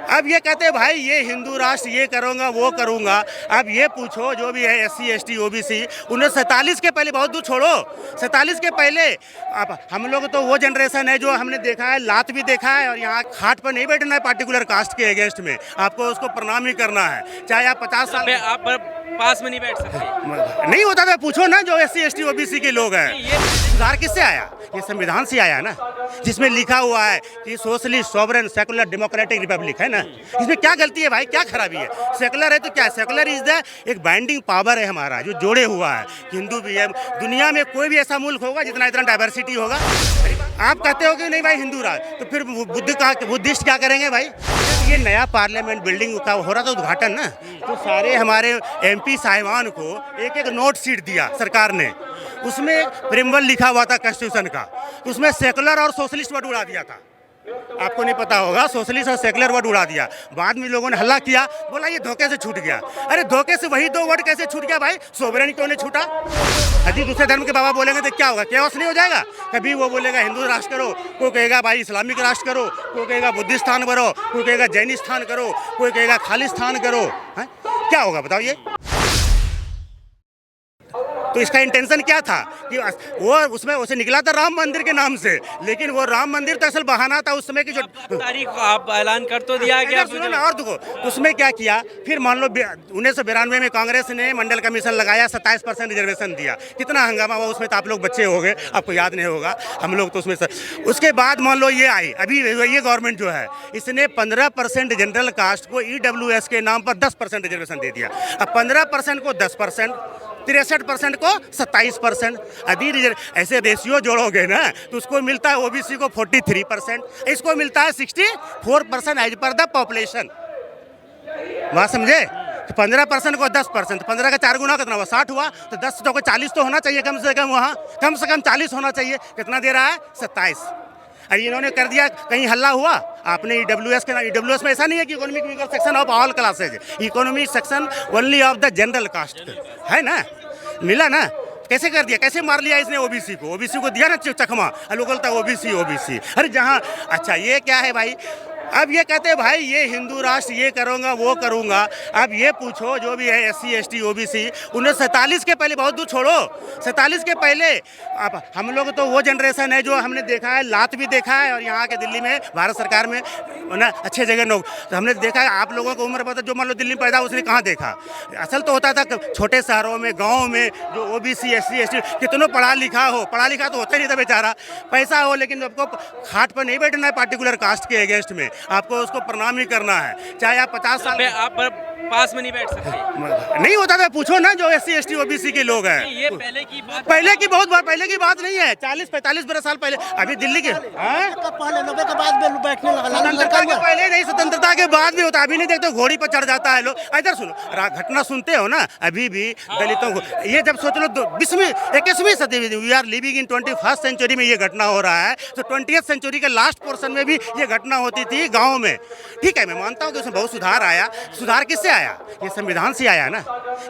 अब ये कहते हैं भाई ये हिंदू राष्ट्र ये करूँगा वो करूँगा। अब ये पूछो जो भी है SC ST OBC 1947 के पहले, बहुत दूर छोड़ो, 47 के पहले अब हम लोग तो वो जनरेशन है जो हमने देखा है, लात भी देखा है, और यहाँ खाट पर नहीं बैठना है पार्टिकुलर कास्ट के अगेंस्ट में, आपको उसको प्रणाम ही करना है, चाहे आप 50 साल आप पास में नहीं बैठ सकते। नहीं होता था, पूछो ना जो SC ST OBC के लोग हैं। ये सुधार किससे आया? ये संविधान से आया ना, जिसमें लिखा हुआ है कि socialist sovereign secular democratic Republic है ना। इसमें क्या गलती है भाई, क्या खराबी है? सेकुलर है तो क्या, सेकुलर इज द एक बाइंडिंग पावर है हमारा जो जोड़े हुआ है। हिंदू भी है, दुनिया में कोई भी ऐसा मुल्क होगा जितना इतना डाइवर्सिटी होगा। आप कहते हो कि नहीं भाई हिंदू राज, तो फिर बुद्धिस्ट क्या करेंगे भाई? ये नया पार्लियामेंट बिल्डिंग का हो रहा था उद्घाटन ना, तो सारे हमारे MP साहिबान को एक एक नोट शीट दिया सरकार ने, उसमें प्रिम्बल लिखा हुआ था कॉन्स्टिट्यूशन का, उसमें सेकुलर और सोशलिस्ट वर्ड उड़ा दिया था। आपको नहीं पता होगा, सोशलिस्ट और सेकुलर वर्ड उड़ा दिया। बाद में लोगों ने हल्ला किया, बोला ये धोखे से छूट गया। अरे धोखे से वही दो वर्ड कैसे छूट गया भाई? सोवरेन क्यों नहीं छूटा? यदि दूसरे धर्म के बाबा बोलेंगे तो क्या होगा? कैओस नहीं हो जाएगा? कभी वो बोलेगा हिंदू राष्ट्र करो, कोई कहेगा भाई इस्लामिक राष्ट्र करो, कोई कहेगा बुद्धिस्तान करो, कोई कहेगा जैनिस्तान करो, कोई कहेगा खालिस्तान करो। है क्या होगा बताओ ये? तो इसका इंटेंशन क्या था कि वो उसमें उसे निकला था राम मंदिर के नाम से, लेकिन वो राम मंदिर तो असल बहाना था उस समय की। जो तारीख को आप ऐलान कर तो दिया गया, सुनो ना, और देखो उसमें क्या किया फिर। मान लो 1992 में कांग्रेस ने मंडल कमीशन लगाया, 27% रिजर्वेशन दिया, कितना हंगामा हुआ उसमें, तो आप लोग बच्चे हो गए, आपको याद नहीं होगा, हम लोग तो उसमें उसके बाद मान लो ये आई, अभी ये गवर्नमेंट जो है इसने 15% जनरल कास्ट को EWS के नाम पर 10% रिजर्वेशन दे दिया। अब 15% को 10%, 63% को 27%, यदि ऐसे रेशियो जोड़ोगे ना तो उसको मिलता है OBC को 43%, इसको मिलता है 64% एज पर द पॉपुलेशन। बात समझे? 15% को 10%, 15 का 4 गुना कितना हुआ? 60 हुआ, तो 10 तो 40 तो होना चाहिए कम से कम, वहाँ कम से कम 40 होना चाहिए। कितना दे रहा है? 27। अरे इन्होंने कर दिया, कहीं हल्ला हुआ आपने EWS के नाम। EWS में ऐसा नहीं है कि economic weaker section of all classes, economic section only of the general caste है ना, मिला ना। कैसे कर दिया, कैसे मार लिया इसने OBC को दिया ना चकमा, लोग बोलता है OBC। अरे जहाँ अच्छा ये क्या है भाई? अब ये कहते हैं भाई ये हिंदू राष्ट्र ये करूँगा वो करूँगा। अब ये पूछो जो भी है SC ST OBC 1947 के पहले, बहुत दूर छोड़ो, 47 के पहले अब हम लोग तो वो जनरेशन है जो हमने देखा है, लात भी देखा है, और यहाँ के दिल्ली में भारत सरकार में ना अच्छे जगह लोग तो हमने देखा है। आप लोगों को उम्र पता, जो मान लो दिल्ली में पैदा उसने कहाँ देखा? असल तो होता था छोटे शहरों में, गाँव में, जो OBC SC ST कितनों पढ़ा लिखा हो, पढ़ा लिखा तो होता नहीं था बेचारा, पैसा हो, लेकिन आपको खाट पर नहीं बैठना है पार्टिकुलर कास्ट के अगेंस्ट में, आपको उसको प्रणाम ही करना है, चाहे आप 50 साल आप पास में नहीं बैठ सकते। नहीं होता था, पूछो ना जो SC ST OBC के लोग हैं। ये पहले की बात, पहले की बात नहीं है, 40-45 साल पहले। अभी दिल्ली के पहले 90 के बाद में बैठने लगा, स्वतंत्रता के पहले नहीं, स्वतंत्रता के बाद भी होता। अभी नहीं देखते घोड़ी पर चढ़ जाता है लोग। इधर सुनो, घटना सुनते हो ना, अभी भी दलितों को ये जब सोच लो 21वीं सदी में, we are living in 21st century में ये घटना हो रहा है, तो 20th सेंचुरी के लास्ट पोर्शन में भी ये घटना होती थी गाँव में। ठीक है, मैं मानता हूँ कि उसमें बहुत सुधार आया। सुधार किससे आया? ये संविधान से आया ना,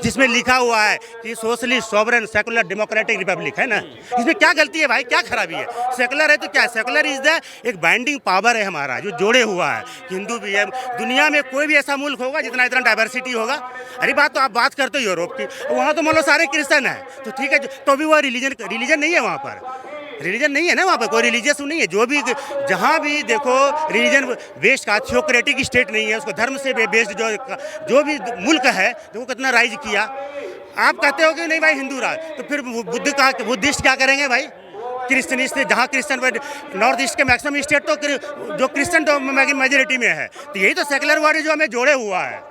जिसमें लिखा हुआ है कि socialist sovereign secular democratic Republic है ना। इसमें क्या गलती है भाई, क्या खराबी है? सेकुलर है तो क्या, सेकुलर इज द एक बाइंडिंग पावर है हमारा जो जोड़े हुआ है। हिंदू भी है, दुनिया में कोई भी ऐसा मुल्क होगा जितना इतना डाइवर्सिटी होगा। अरे तो आप बात करते हो यूरोप की, वहाँ तो मान लो सारे क्रिश्चियन है, तो ठीक है, तो भी वह रिलीजन नहीं है वहाँ पर, रिलीजन नहीं है ना वहाँ पर, कोई रिलीजियस नहीं है। जो भी जहाँ भी देखो रिलीजन बेस्ड का थियोक्रेटिक स्टेट नहीं है, उसको धर्म से बेस्ड जो भी मुल्क है देखो कितना राइज किया। आप कहते हो कि नहीं भाई हिंदू राज, तो फिर बुद्धिस्ट क्या करेंगे भाई? क्रिश्चियनिस्ट, जहाँ क्रिश्चियन नॉर्थ ईस्ट के मैक्सिमम स्टेट तो जो क्रिश्चियन तो मेजोरिटी में है, तो यही तो सेकुलर वर्ड जो हमें जोड़े हुआ है।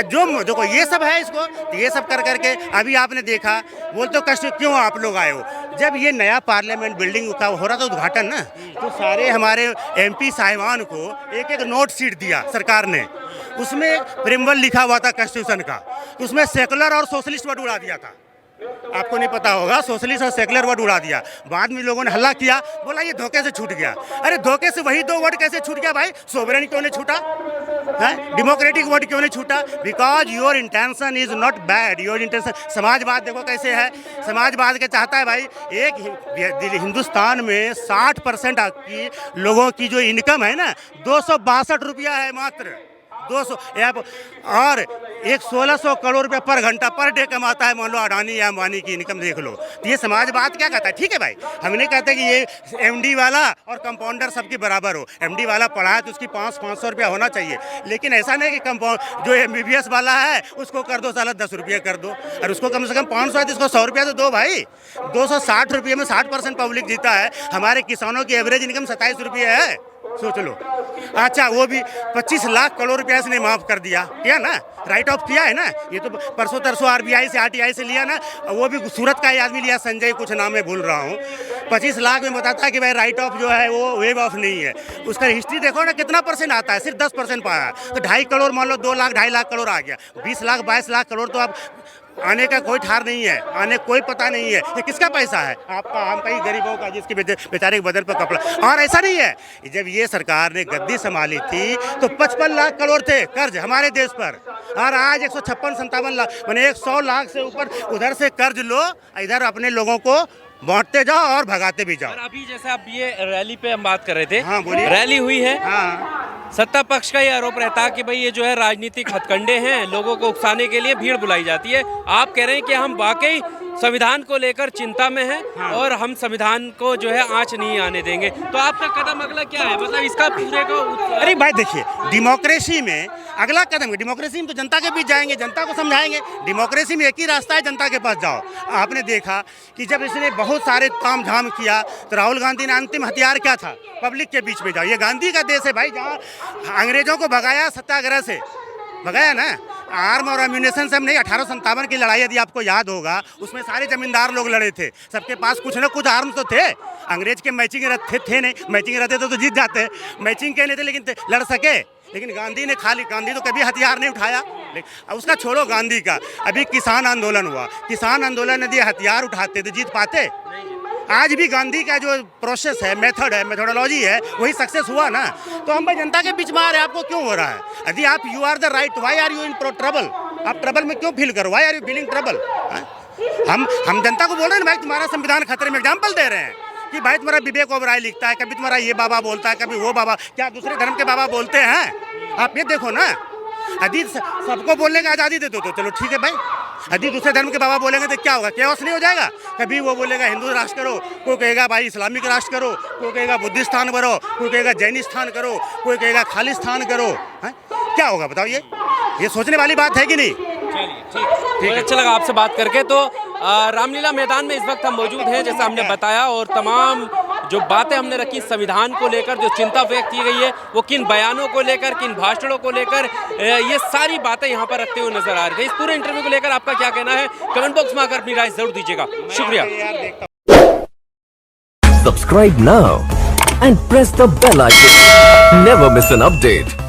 जो देखो ये सब है, इसको तो ये सब कर करके अभी आपने देखा, बोलते हो कष्ट क्यों आप लोग आए हो? जब ये नया पार्लियामेंट बिल्डिंग का हो रहा था उद्घाटन ना, तो सारे हमारे MP साहिबान को एक एक नोट शीट दिया सरकार ने, उसमें प्रिम्बल लिखा हुआ था कॉन्स्टिट्यूशन का, उसमें सेकुलर और सोशलिस्ट वर्ड उड़ा दिया था। आपको नहीं पता होगा, सोशलिस्ट और सेकुलर वर्ड उड़ा दिया। बाद में लोगों ने हल्ला किया, बोला ये धोखे से छूट गया। अरे धोखे से वही दो वर्ड कैसे छूट गया भाई? सोवरेन क्यों नहीं छूटा है? डेमोक्रेटिक वर्ड क्यों नहीं छूटा? Because your intention is not bad. Your intention, समाजवाद देखो कैसे है। समाजवाद क्या चाहता है भाई? एक हिंदुस्तान में 60% की लोगों की जो इनकम है ना, 262 रुपया है मात्र। 200 और एक 1600 करोड़ रुपए पर घंटा पर डे कमाता है, मान लो अडानी या अंबानी की इनकम देख लो। तो ये समाजवाद क्या कहता है? ठीक है भाई, हम नहीं कहते कि ये एमडी वाला और कंपाउंडर सबके बराबर हो। एमडी वाला पढ़ा है तो उसकी 500 रुपया होना चाहिए, लेकिन ऐसा नहीं कि कंपाउंड जो एमबीबीएस वाला है उसको कर दो साला 10 रुपये कर दो, और उसको कम से कम 500 है तो उसको 100 रुपया तो दो भाई। 260 रुपये में 60% पब्लिक जीता है। हमारे किसानों की एवरेज इनकम 27 रुपये है, सोच लो। अच्छा, वो भी 25 लाख करोड़ रुपया इसने माफ कर दिया, किया ना, राइट ऑफ किया है ना। ये तो परसों तरसों आरबीआई से आरटीआई से लिया ना, वो भी सूरत का ही आदमी लिया, संजय कुछ नाम में भूल रहा हूँ। 25 लाख में बताता है कि भाई राइट ऑफ जो है वो वेव ऑफ नहीं है। उसका हिस्ट्री देखो ना, कितना परसेंट आता है, सिर्फ 10% पाया। तो 2.5 करोड़ मान लो, 2 लाख 2.5 लाख करोड़ आ गया। 20 लाख 22 लाख करोड़ तो अब आने का कोई ठार नहीं है, आने कोई पता नहीं है। ये किसका पैसा है? आपका, हम कई गरीबों का, जिसके बेचारे के बदन पर कपड़ा। और ऐसा नहीं है, जब ये सरकार ने गद्दी संभाली थी तो 55 लाख करोड़ थे कर्ज हमारे देश पर, और आज 156-57 लाख, मैंने 100 लाख से ऊपर उधर से कर्ज लो, इधर अपने लोगों को बांटते जाओ और भगाते भी जाओ। और अभी जैसे आप ये रैली पे हम बात कर रहे थे, हाँ बोलिए। रैली हुई है, हाँ, सत्ता पक्ष का ये आरोप रहता है कि भाई ये जो है राजनीतिक हथकंडे हैं, लोगों को उकसाने के लिए भीड़ बुलाई जाती है। आप कह रहे हैं कि हम वाकई संविधान को लेकर चिंता में हैं, हाँ। और हम संविधान को जो है आंच नहीं आने देंगे। तो आपका कदम अगला क्या है, मतलब इसका पूरे को? अरे भाई देखिए, डेमोक्रेसी में अगला कदम, डेमोक्रेसी में तो जनता के बीच जाएंगे, जनता को समझाएंगे। डेमोक्रेसी में एक ही रास्ता है, जनता के पास जाओ। आपने देखा कि जब इसने बहुत सारे ताम झाम किया तो राहुल गांधी ने अंतिम हथियार क्या था? पब्लिक के बीच में जाओ। ये गांधी का देश है भाई, जहाँ अंग्रेजों को भगाया सत्याग्रह से, भगाया ना, आर्म और एम्यूनेशन से हम नहीं। 1857 की लड़ाई यदि आपको याद होगा, उसमें सारे जमींदार लोग लड़े थे, सबके पास कुछ ना कुछ आर्म्स तो थे। अंग्रेज के मैचिंग थे नहीं, मैचिंग रहते तो जीत जाते, मैचिंग के नहीं थे, लेकिन लड़ सके। लेकिन गांधी ने गांधी तो कभी हथियार नहीं उठाया। उसका छोड़ो गांधी का, अभी किसान आंदोलन हुआ, किसान आंदोलन यदि हथियार उठाते तो जीत पाते? आज भी गांधी का जो प्रोसेस है, मेथड है, मेथोडोलॉजी है, वही सक्सेस हुआ ना। तो हम भाई जनता के बीच में आ रहे हैं, आपको क्यों हो रहा है? यदि आप you are the right, why are you in trouble? आप ट्रबल में क्यों फील करो? Why are you feeling trouble? हम जनता को बोल रहे हैं भाई तुम्हारा संविधान खतरे में, एग्जाम्पल दे रहे हैं कि भाई तुम्हारा विवेक ओबराय लिखता है, कभी तुम्हारा ये बाबा बोलता है, कभी वो बाबा। क्या दूसरे धर्म के बाबा बोलते हैं? आप ये देखो ना, यदि सबको बोलने की आज़ादी दे दो तो चलो ठीक है भाई। यदि दूसरे धर्म के बाबा बोलेंगे तो क्या होगा? केओस नहीं हो जाएगा? कभी वो बोलेगा हिंदू राष्ट्र करो, कोई कहेगा भाई इस्लामिक राष्ट्र करो, कोई कहेगा बुद्धिस्तान करो, कोई कहेगा जैनिस्तान करो, कोई कहेगा खालिस्तान करो। हैं? क्या होगा बताओ? ये सोचने वाली बात है कि नहीं? ठीक है, अच्छा लगा आपसे बात करके। तो रामलीला मैदान में इस वक्त हम मौजूद हैं, जैसा हमने बताया, और तमाम जो बातें हमने रखी संविधान को लेकर, जो चिंता व्यक्त की गई है, वो किन बयानों को लेकर, किन भाषणों को लेकर, ये सारी बातें यहाँ पर रखते हुए नजर आ रही है। इस पूरे इंटरव्यू को लेकर आपका क्या कहना है, कमेंट बॉक्स में आकर अपनी राय जरूर दीजिएगा। शुक्रिया। Subscribe now and press the bell icon. Never miss an update.